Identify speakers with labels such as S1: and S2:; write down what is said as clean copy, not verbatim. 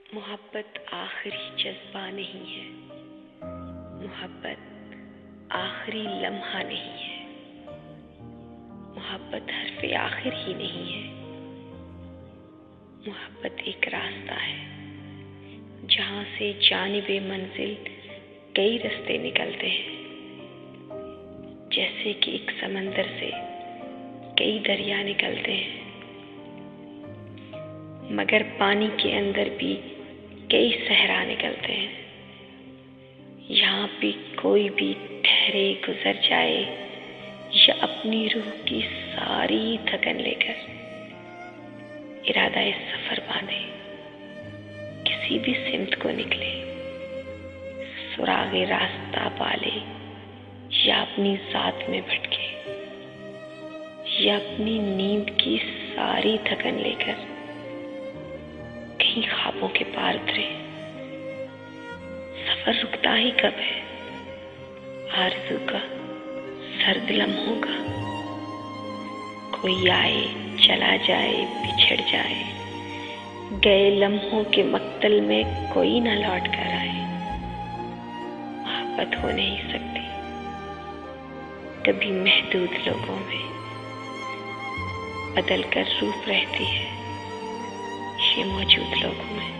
S1: मोहब्बत आखिरी जज्बा नहीं है, मोहब्बत आखिरी लम्हा नहीं है, मोहब्बत हर्फ़े आखिर ही नहीं है। मोहब्बत एक रास्ता है जहाँ से जानिबे मंजिल कई रास्ते निकलते हैं। जैसे कि एक समंदर से कई दरिया निकलते हैं, मगर पानी के अंदर भी कई सहरा निकलते हैं। यहाँ पे कोई भी ठहरे गुजर जाए या अपनी रूह की सारी थकन लेकर इरादा इस सफर बांधे, किसी भी सिमत को निकले, सुरागे रास्ता पाले या अपनी जात में भटके या अपनी नींद की सारी थकन लेकर कहीं ख्वाबों के पार उतरे। सफर रुकता ही कब है? आरज़ू का सर्द लम्हों का। कोई आए चला जाए बिछड़ जाए, गए लम्हों के मक्तल में कोई ना लौट कर आए। मोहब्बत हो नहीं सकती कभी महदूद लोगों में, बदल कर रूप रहती है ये मौजूद लोगों में।